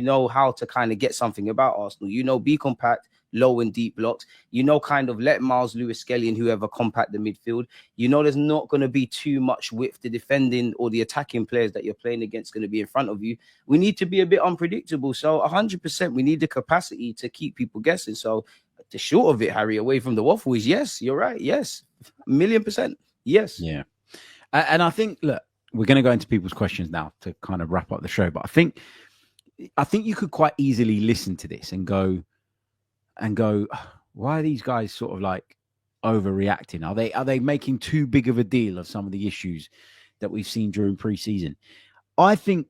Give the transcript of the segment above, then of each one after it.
know how to kind of get something about Arsenal. You know, be compact, low and deep blocks. You know, kind of let Miles Lewis Skelly and whoever compact the midfield. You know, there's not going to be too much width. The defending or the attacking players that you're playing against going to be in front of you. We need to be a bit unpredictable. So 100%, we need the capacity to keep people guessing. So the short of it, Harry, away from the waffle is yes, you're right. Yes, 1,000,000%. Yes. Yeah. And I think, look, we're going to go into people's questions now to kind of wrap up the show. But I think you could quite easily listen to this and go, why are these guys sort of like overreacting? Are they making too big of a deal of some of the issues that we've seen during pre-season? I think,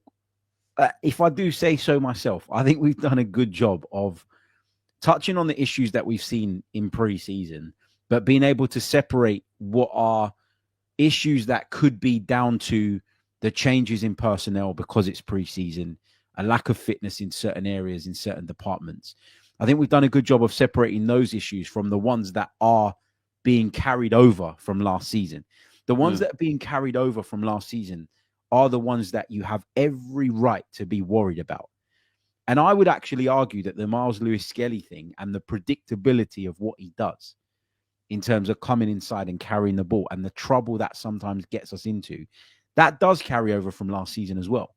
if I do say so myself, I think we've done a good job of touching on the issues that we've seen in pre-season, but being able to separate what are issues that could be down to the changes in personnel because it's pre-season, a lack of fitness in certain areas, in certain departments. I think we've done a good job of separating those issues from the ones that are being carried over from last season. The ones that are being carried over from last season are the ones that you have every right to be worried about. And I would actually argue that the Miles Lewis Skelly thing and the predictability of what he does in terms of coming inside and carrying the ball and the trouble that sometimes gets us into, that does carry over from last season as well.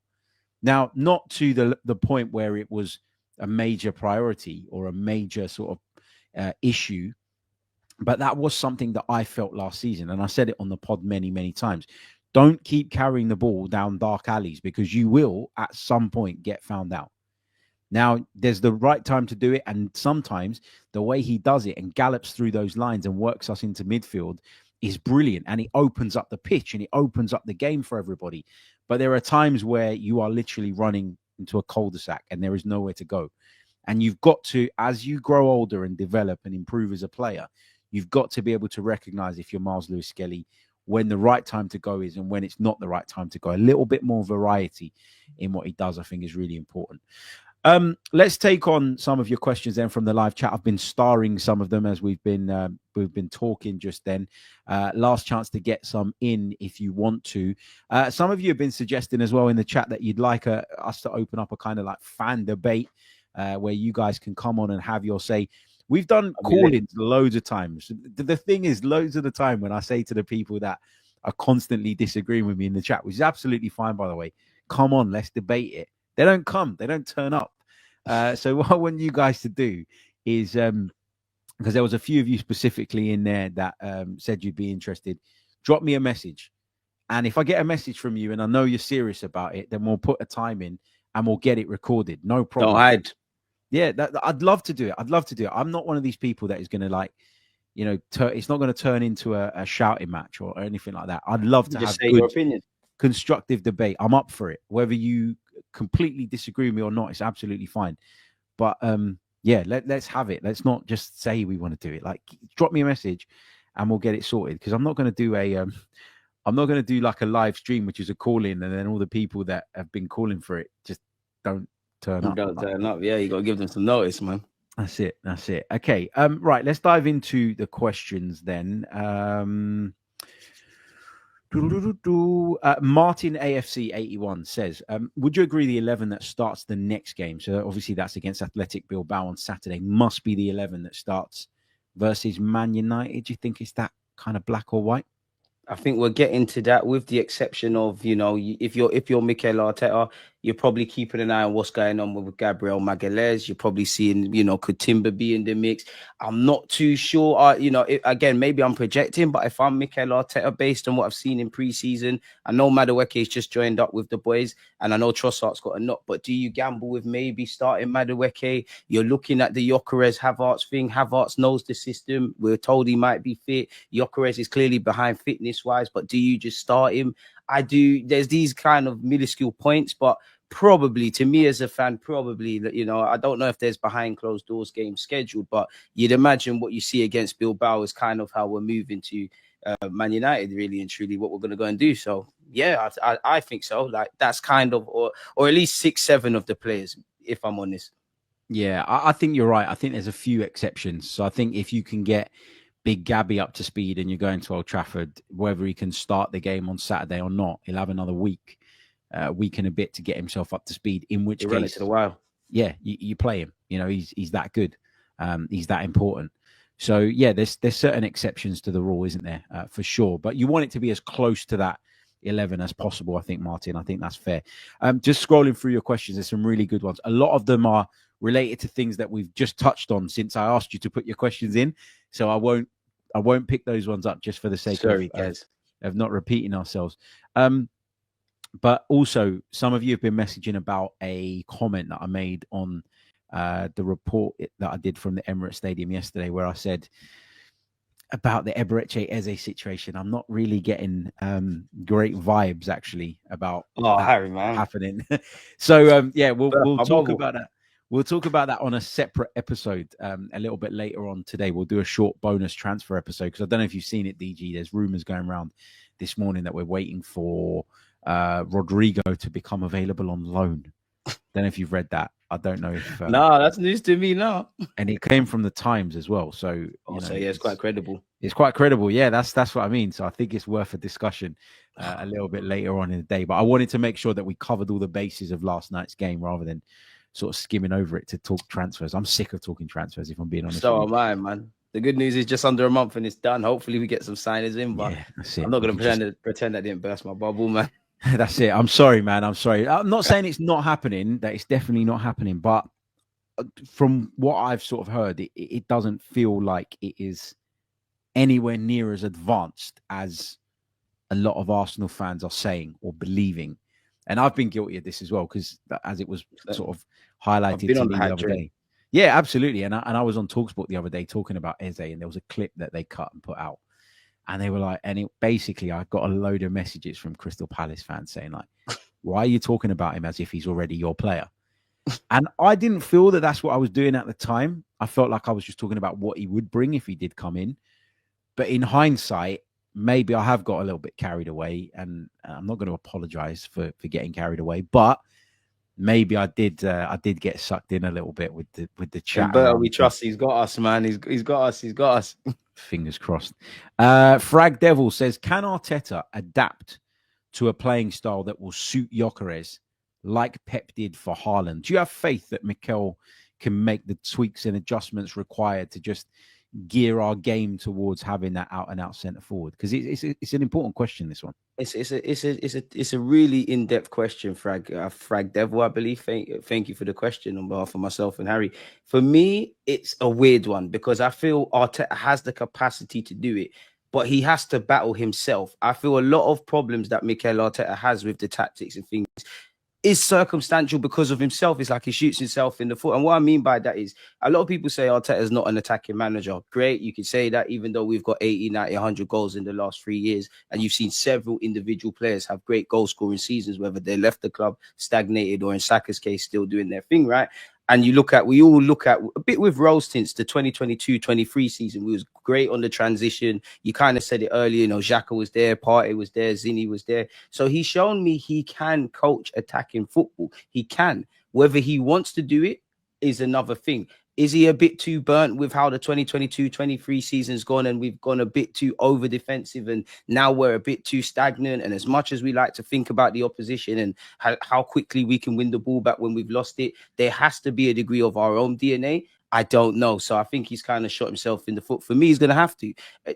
Now, not to the point where it was a major priority or a major sort of issue, but that was something that I felt last season. And I said it on the pod many, many times. Don't keep carrying the ball down dark alleys because you will at some point get found out. Now, there's the right time to do it. And sometimes the way he does it and gallops through those lines and works us into midfield is brilliant. And it opens up the pitch and it opens up the game for everybody. But there are times where you are literally running into a cul-de-sac and there is nowhere to go. And you've got to, as you grow older and develop and improve as a player, you've got to be able to recognize if you're Miles Lewis Skelly, when the right time to go is and when it's not the right time to go. A little bit more variety in what he does, I think, is really important. Let's take on some of your questions then from the live chat. I've been starring some of them as we've been talking just then. Last chance to get some in if you want to. Some of you have been suggesting as well in the chat that you'd like us to open up a kind of like fan debate where you guys can come on and have your say. We've done call-ins loads of times. The thing is, loads of the time when I say to the people that are constantly disagreeing with me in the chat, which is absolutely fine, by the way, come on, let's debate it. They don't come. They don't turn up. So what I want you guys to do is, because there was a few of you specifically in there that said you'd be interested, drop me a message. And if I get a message from you and I know you're serious about it, then we'll put a time in and we'll get it recorded. No problem. Don't hide. Yeah, I'd love to do it. I'd love to do it. I'm not one of these people that is going to like, you know, it's not going to turn into a shouting match or anything like that. I'd love to have say your opinion. Constructive debate. I'm up for it. Whether you completely disagree with me or not, it's absolutely fine. But yeah, let's have it. Let's not just say we want to do it. Like, drop me a message and we'll get it sorted. Because I'm not going to do I'm not going to do like a live stream, which is a call in, and then all the people that have been calling for it just don't turn up. Don't turn up. Yeah, you got to give them some notice, man. That's it. Okay. Right. Let's dive into the questions then. Martin AFC 81 says, would you agree the 11 that starts the next game? So obviously that's against Athletic Bilbao on Saturday. Must be the 11 that starts versus Man United. Do you think it's that kind of black or white? I think we're getting to that, with the exception of, you know, if you're Mikel Arteta, you're probably keeping an eye on what's going on with Gabriel Magalhaes. You're probably seeing, you know, could Timber be in the mix? I'm not too sure. You know, again, maybe I'm projecting, but if I'm Mikel Arteta, based on what I've seen in pre-season, I know Madueke's just joined up with the boys, and I know Trossard's got a knock, but do you gamble with maybe starting Madueke? You're looking at the Gyokeres Havertz thing. Havertz knows the system. We're told he might be fit. Gyokeres is clearly behind fitness-wise, but do you just start him? I do. There's these kind of minuscule points, but probably, to me as a fan, probably, you know, I don't know if there's behind closed doors games scheduled, but you'd imagine what you see against Bilbao is kind of how we're moving to Man United, really and truly, what we're going to go and do. So yeah, I think so. Like, that's kind of, or at least 6-7 of the players, if I'm honest. Yeah, I think you're right. I think there's a few exceptions. So I think if you can get Big Gabby up to speed and you're going to Old Trafford, whether he can start the game on Saturday or not, he'll have another week and a bit to get himself up to speed, in which case, run it to the wild. yeah, you play him. You know, he's that good. He's that important. So yeah, there's certain exceptions to the rule, isn't there? For sure. But you want it to be as close to that 11 as possible, I think, Martin. I think that's fair. Just scrolling through your questions, there's some really good ones. A lot of them are related to things that we've just touched on since I asked you to put your questions in. So I won't pick those ones up just for the sake of not repeating ourselves. But also, some of you have been messaging about a comment that I made on the report that I did from the Emirates Stadium yesterday, where I said about the Eberechi Eze situation. I'm not really getting great vibes, actually, about Harry, man. happening. So, yeah, we'll talk about that. We'll talk about that on a separate episode a little bit later on today. We'll do a short bonus transfer episode because I don't know if you've seen it, DG. There's rumors going around this morning that we're waiting for Rodrigo to become available on loan. Don't know if you've read that. I don't know if no, that's news to me now. And it came from the Times as well. So so yeah, it's quite credible. It's quite credible. Yeah, that's what I mean. So I think it's worth a discussion a little bit later on in the day. But I wanted to make sure that we covered all the bases of last night's game rather than sort of skimming over it to talk transfers. I'm sick of talking transfers, if I'm being honest. So am I, man. The good news is just under a month and it's done. Hopefully we get some signers in, but yeah, that's it. I'm not going to pretend I didn't burst my bubble, man. That's it. I'm sorry, man. I'm sorry. I'm not saying it's not happening, that it's definitely not happening. But from what I've sort of heard, it doesn't feel like it is anywhere near as advanced as a lot of Arsenal fans are saying or believing. And I've been guilty of this as well, because as it was sort of highlighted to me the other day. Yeah, absolutely. And I was on TalkSport the other day talking about Eze, and there was a clip that they cut and put out. And they were like, and it basically, I got a load of messages from Crystal Palace fans saying like, why are you talking about him as if he's already your player? And I didn't feel that that's what I was doing at the time. I felt like I was just talking about what he would bring if he did come in. But in hindsight, maybe I have got a little bit carried away, and I'm not going to apologize for getting carried away, but maybe I did get sucked in a little bit with the chat. But we trust he's got us, man. He's got us. Fingers crossed. Frag Devil says, can Arteta adapt to a playing style that will suit Gyokeres like Pep did for Haaland? Do you have faith that Mikel can make the tweaks and adjustments required to just gear our game towards having that out and out centre forward? Because it's an important question, this one. It's a really in-depth question, Frag Devil, I believe. Thank you for the question on behalf of myself and Harry. For me, it's a weird one because I feel Arteta has the capacity to do it, but he has to battle himself. I feel a lot of problems that Mikel Arteta has with the tactics and things is circumstantial because of himself. It's like he shoots himself in the foot. And what I mean by that is a lot of people say Arteta is not an attacking manager. Great. You can say that even though we've got 80, 90, 100 goals in the last 3 years. And you've seen several individual players have great goal scoring seasons, whether they left the club stagnated or in Saka's case, still doing their thing, right? And we all look at a bit with rose tints, the 2022-23 season. We was great on the transition. You kind of said it earlier, Xhaka was there, Partey was there, Zinni was there. So he's shown me he can coach attacking football. He can. Whether he wants to do it is another thing. Is he a bit too burnt with how the 2022-23 season's gone, and we've gone a bit too over defensive, and now we're a bit too stagnant? And as much as we like to think about the opposition and how quickly we can win the ball back when we've lost it, there has to be a degree of our own DNA. I don't know. So I think he's kind of shot himself in the foot. For me, he's going to have to.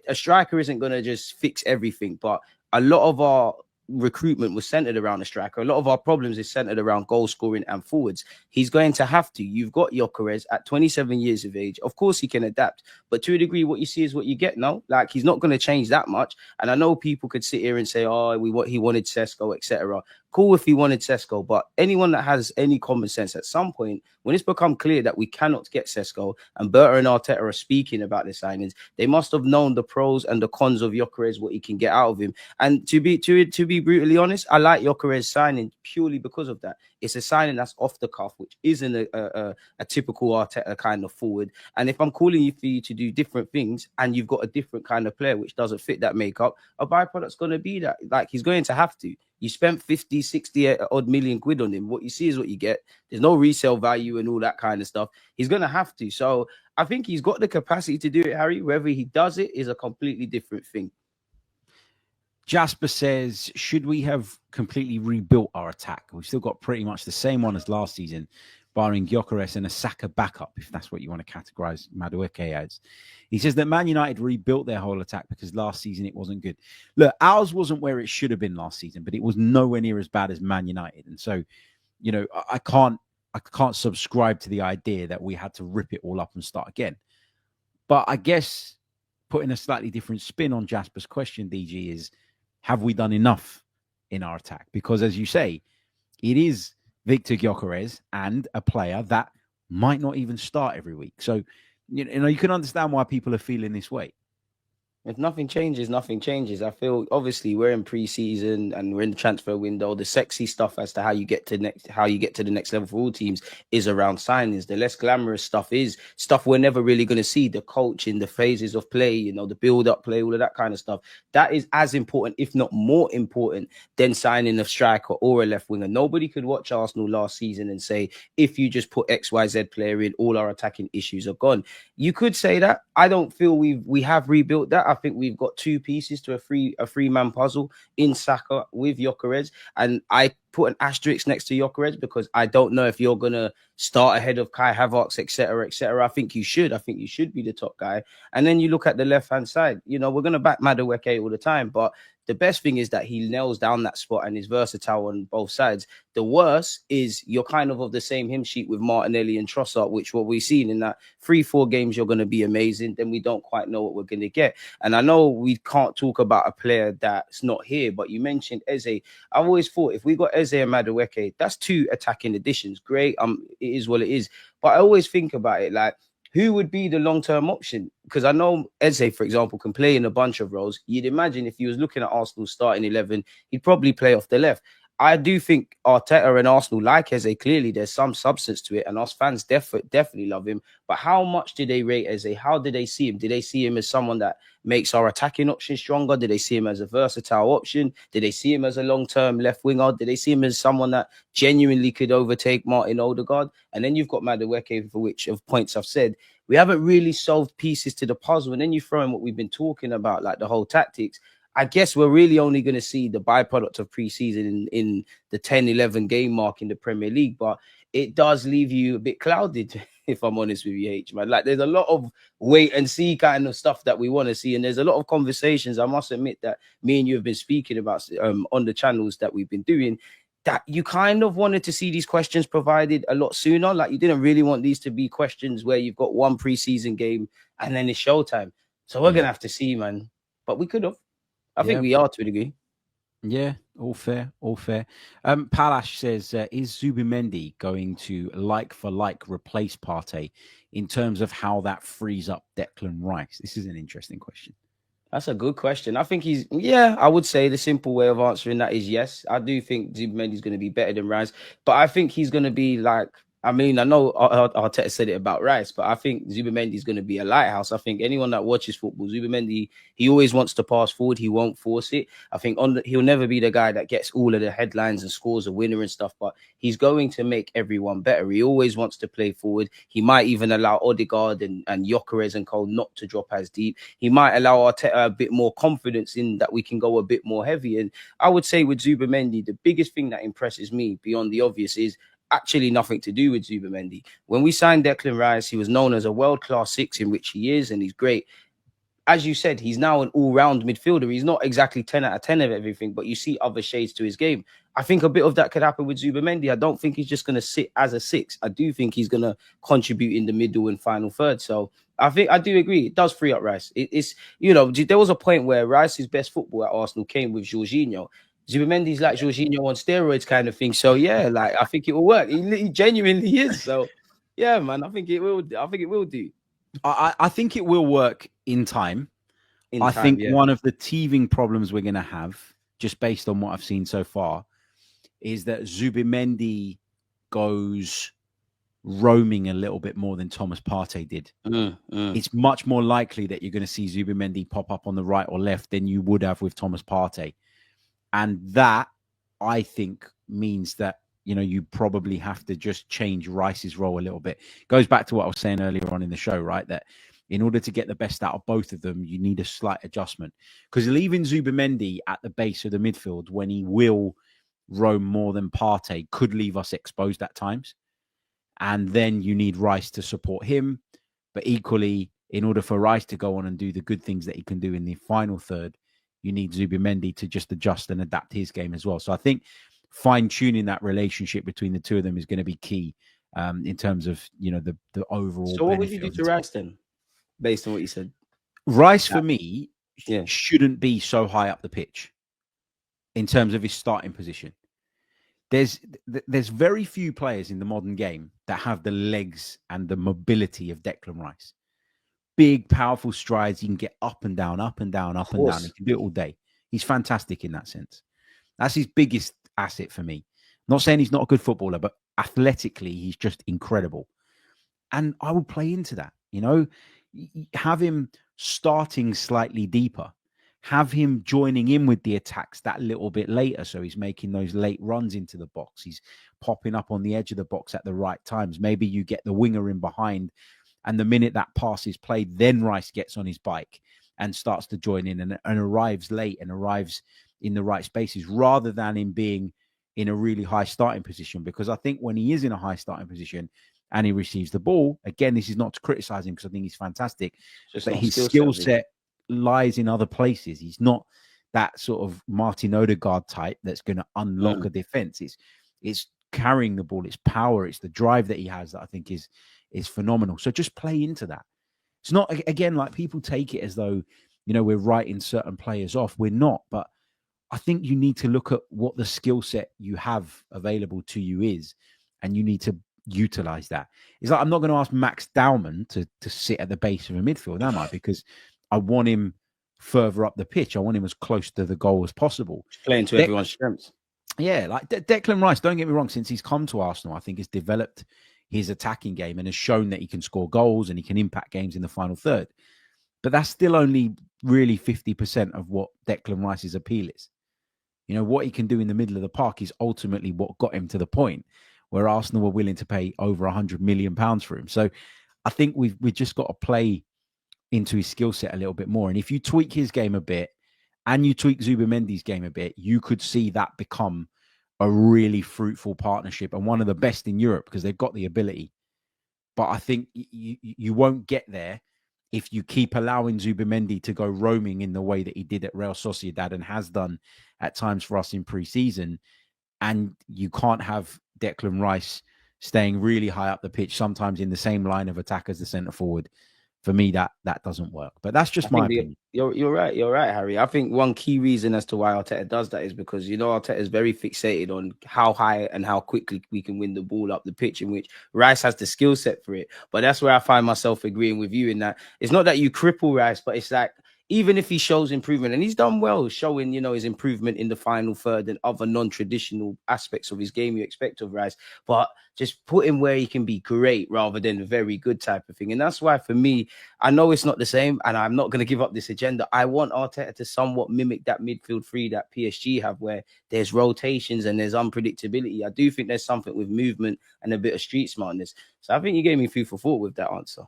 A striker isn't going to just fix everything, but a lot of our recruitment was centered around a striker. A lot of our problems is centered around goal scoring and forwards. He's going to have to. You've got Gyokeres at 27 years of age. Of course he can adapt, but to a degree what you see is what you get now. Like, he's not going to change that much. And I know people could sit here and say, he wanted Sesko, etc. Cool if he wanted Sesko, but anyone that has any common sense, at some point when it's become clear that we cannot get Sesko, and Berta and Arteta are speaking about the signings, they must have known the pros and the cons of Gyokeres, what he can get out of him. And to be brutally honest, I like Gyokeres signing purely because of that. It's a signing that's off the cuff, which isn't a typical Arteta kind of forward. And if I'm calling you for you to do different things and you've got a different kind of player which doesn't fit that makeup, a byproduct's going to be that. Like, he's going to have to. You spent 50, 60 odd million quid on him. What you see is what you get. There's no resale value and all that kind of stuff. He's going to have to. So I think he's got the capacity to do it, Harry. Whether he does it is a completely different thing. Jasper says, should we have completely rebuilt our attack? We've still got pretty much the same one as last season, barring Gyokeres and a Saka backup, if that's what you want to categorize Madueke as. He says that Man United rebuilt their whole attack because last season it wasn't good. Look, ours wasn't where it should have been last season, but it was nowhere near as bad as Man United. And so, you know, I can't subscribe to the idea that we had to rip it all up and start again. But I guess putting a slightly different spin on Jasper's question, DG, is have we done enough in our attack? Because as you say, it is Viktor Gyökeres and a player that might not even start every week. So, you know, you can understand why people are feeling this way. If nothing changes, nothing changes. I feel obviously we're in pre-season and we're in the transfer window. The sexy stuff as to how you get to the next level for all teams is around signings. The less glamorous stuff is stuff we're never really going to see. The coaching, the phases of play, you know, the build-up play, all of that kind of stuff. That is as important, if not more important, than signing a striker or a left winger. Nobody could watch Arsenal last season and say, if you just put XYZ player in, all our attacking issues are gone. You could say that. I don't feel we have rebuilt that. I think we've got two pieces to a three-man puzzle in Saka with Gyokeres, and I put an asterisk next to Gyokeres because I don't know if you're gonna start ahead of Kai Havertz, etc., etc. I think you should. I think you should be the top guy. And then you look at the left-hand side. You know, we're gonna back Madueke all the time, but the best thing is that he nails down that spot and is versatile on both sides. The worst is you're kind of the same hymn sheet with Martinelli and Trossard, which what we've seen in that 3-4 games, you're going to be amazing. Then we don't quite know what we're going to get. And I know we can't talk about a player that's not here, but you mentioned Eze. I've always thought if we got Eze and Madueke, that's two attacking additions. Great. It is what it is. But I always think about it like, who would be the long-term option? Because I know Eze, for example, can play in a bunch of roles. You'd imagine if he was looking at Arsenal's starting 11, he'd probably play off the left. I do think Arteta and Arsenal like Eze. Clearly, there's some substance to it, and us fans definitely love him. But how much do they rate Eze? How do they see him? Do they see him as someone that makes our attacking option stronger? Do they see him as a versatile option? Do they see him as a long-term left winger? Do they see him as someone that genuinely could overtake Martin Odegaard? And then you've got Madueke, for which of points I've said, we haven't really solved pieces to the puzzle. And then you throw in what we've been talking about, like the whole tactics. I guess we're really only going to see the byproduct of preseason in the 10-11 game mark in the Premier League. But it does leave you a bit clouded, if I'm honest with you, H, man. Like, there's a lot of wait and see kind of stuff that we want to see. And there's a lot of conversations, I must admit, that me and you have been speaking about on the channels that we've been doing, that you kind of wanted to see these questions provided a lot sooner. Like, you didn't really want these to be questions where you've got one preseason game and then it's showtime. So we're going to have to see, man. But we could have. I think we are to a degree. Yeah, all fair, all fair. Palash says, is Zubimendi going to like-for-like replace Partey in terms of how that frees up Declan Rice? This is an interesting question. That's a good question. I think I would say the simple way of answering that is yes. I do think Zubimendi's going to be better than Rice, but I think he's going to be like, I mean, I know Arteta said it about Rice, but I think Zubimendi is going to be a lighthouse. I think anyone that watches football, Zubimendi, he always wants to pass forward. He won't force it. I think he'll never be the guy that gets all of the headlines and scores a winner and stuff, but he's going to make everyone better. He always wants to play forward. He might even allow Odegaard and Gyokeres and Cole not to drop as deep. He might allow Arteta a bit more confidence in that we can go a bit more heavy. And I would say with Zubimendi, the biggest thing that impresses me beyond the obvious is actually nothing to do with Zubimendi. When we signed Declan Rice, he was known as a world-class six, in which he is, and he's great. As you said, he's now an all-round midfielder. He's not exactly 10 out of 10 of everything, but you see other shades to his game. I think a bit of that could happen with Zubimendi. I don't think he's just going to sit as a six. I do think he's going to contribute in the middle and final third. So I do agree. It does free up Rice. It's, you know, there was a point where Rice's best football at Arsenal came with Jorginho. Zubimendi's like Jorginho on steroids kind of thing. So, yeah, like, I think it will work. He genuinely is. So, yeah, man, I think it will do. I think it will work in time. I think one of the teething problems we're going to have, just based on what I've seen so far, is that Zubimendi goes roaming a little bit more than Thomas Partey did. It's much more likely that you're going to see Zubimendi pop up on the right or left than you would have with Thomas Partey. And that, I think, means that, you know, you probably have to just change Rice's role a little bit. It goes back to what I was saying earlier on in the show, right? That in order to get the best out of both of them, you need a slight adjustment. Because leaving Zubimendi at the base of the midfield when he will roam more than Partey could leave us exposed at times. and then you need Rice to support him. But equally, in order for Rice to go on and do the good things that he can do in the final third, you need Zubimendi to just adjust and adapt his game as well. So I think fine-tuning that relationship between the two of them is going to be key in terms of, the overall So what would you benefit do of to the team. Rice then, based on what you said? Rice, for me, Yeah. shouldn't be so high up the pitch in terms of his starting position. There's very few players in the modern game that have the legs and the mobility of Declan Rice. Big, powerful strides. He can get up and down, up and down, up and down. He can do it all day. He's fantastic in that sense. That's his biggest asset for me. Not saying he's not a good footballer, but athletically, he's just incredible. And I would play into that, have him starting slightly deeper, have him joining in with the attacks that little bit later. So he's making those late runs into the box. He's popping up on the edge of the box at the right times. Maybe you get the winger in behind, and the minute that pass is played, then Rice gets on his bike and starts to join in and arrives late and arrives in the right spaces, rather than him being in a really high starting position. Because I think when he is in a high starting position and he receives the ball, again, this is not to criticize him because I think he's fantastic, but his skill set lies in other places. He's not that sort of Martin Odegaard type that's going to unlock a defense. It's carrying the ball, it's power, it's the drive that he has that I think is phenomenal. So just play into that. It's not, again, like people take it as though, we're writing certain players off. We're not, but I think you need to look at what the skill set you have available to you is, and you need to utilize that. It's like, I'm not going to ask Max Dowman to sit at the base of a midfield, am I? Because I want him further up the pitch. I want him as close to the goal as possible. Playing to everyone's strengths. Yeah, like Declan Rice, don't get me wrong, since he's come to Arsenal, I think has developed his attacking game and has shown that he can score goals and he can impact games in the final third. But that's still only really 50% of what Declan Rice's appeal is. What he can do in the middle of the park is ultimately what got him to the point where Arsenal were willing to pay over £100 million for him. So I think we've just got to play into his skill set a little bit more. And if you tweak his game a bit and you tweak Zubimendi's game a bit, you could see that become a really fruitful partnership and one of the best in Europe because they've got the ability. But I think you won't get there if you keep allowing Zubimendi to go roaming in the way that he did at Real Sociedad and has done at times for us in pre-season. And you can't have Declan Rice staying really high up the pitch, sometimes in the same line of attack as the centre forward. For me, that doesn't work. But that's just my opinion. You're right, Harry. I think one key reason as to why Arteta does that is because Arteta is very fixated on how high and how quickly we can win the ball up the pitch, in which Rice has the skill set for it. But that's where I find myself agreeing with you in that it's not that you cripple Rice, but it's like, even if he shows improvement, and he's done well showing, his improvement in the final third and other non-traditional aspects of his game you expect of Rice, but just put him where he can be great rather than a very good type of thing. And that's why, for me, I know it's not the same, and I'm not going to give up this agenda. I want Arteta to somewhat mimic that midfield three that PSG have, where there's rotations and there's unpredictability. I do think there's something with movement and a bit of street smartness. So I think you gave me food for thought with that answer.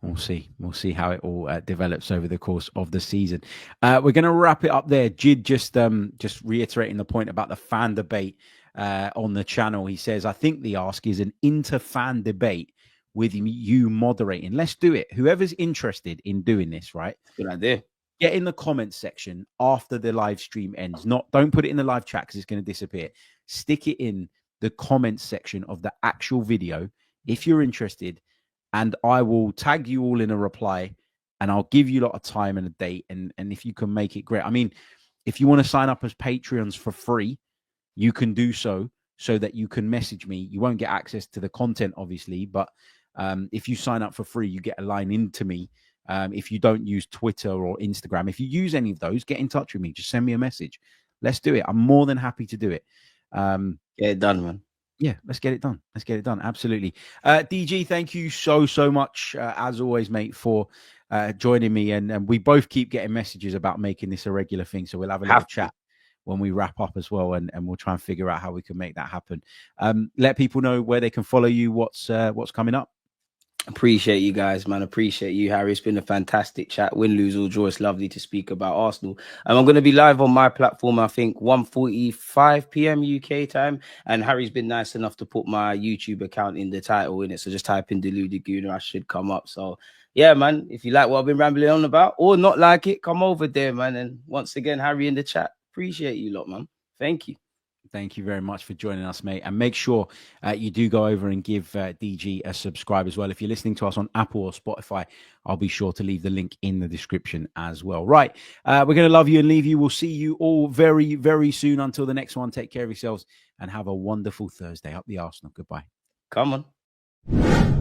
We'll see. We'll see how it all develops over the course of the season. We're going to wrap it up there. Jid just reiterating the point about the fan debate on the channel. He says, I think the ask is an inter-fan debate with you moderating. Let's do it. Whoever's interested in doing this, right? Good idea. Get in the comments section after the live stream ends. Don't put it in the live chat because it's going to disappear. Stick it in the comments section of the actual video if you're interested. And I will tag you all in a reply and I'll give you a lot of time and a date. And if you can make it great. I mean, if you want to sign up as Patreons for free, you can do so that you can message me. You won't get access to the content, obviously, but if you sign up for free, you get a line into me. If you don't use Twitter or Instagram, if you use any of those, get in touch with me. Just send me a message. Let's do it. I'm more than happy to do it. Get it done, man. Yeah, let's get it done. Let's get it done. Absolutely. DG, thank you so much, as always, mate, for joining me. And we both keep getting messages about making this a regular thing. So we'll have a little chat when we wrap up as well. And we'll try and figure out how we can make that happen. Let people know where they can follow you, what's coming up. Appreciate you guys, man. Appreciate you, Harry. It's been a fantastic chat. Win, lose, or draw. It's lovely to speak about Arsenal. And I'm going to be live on my platform, I think, 1:45 p.m. UK time. And Harry's been nice enough to put my YouTube account in the title in it. So just type in Deluded Gooner. I should come up. So, yeah, man, if you like what I've been rambling on about or not like it, come over there, man. And once again, Harry in the chat. Appreciate you lot, man. Thank you. Thank you very much for joining us, mate. And make sure you do go over and give DG a subscribe as well. If you're listening to us on Apple or Spotify, I'll be sure to leave the link in the description as well. Right. We're going to love you and leave you. We'll see you all very, very soon. Until the next one, take care of yourselves and have a wonderful Thursday. Up the Arsenal. Goodbye. Come on.